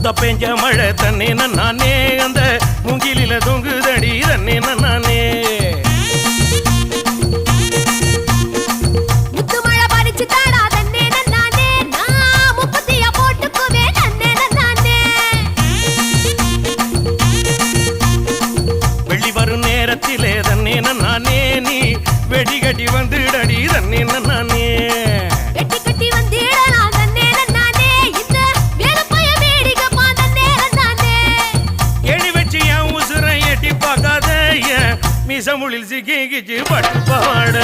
முத பெஞ்ச மழை தண்ணி நானே அந்த மூங்கிலில தொங்குதடி தண்ணி நானே வெள்ளி வரும் நேரத்திலே தண்ணி நானே நீ வெடி கட்டி வந்துடடி தண்ணி நானே மீசமுளில் சிக்கிச்சு பட்டு பாட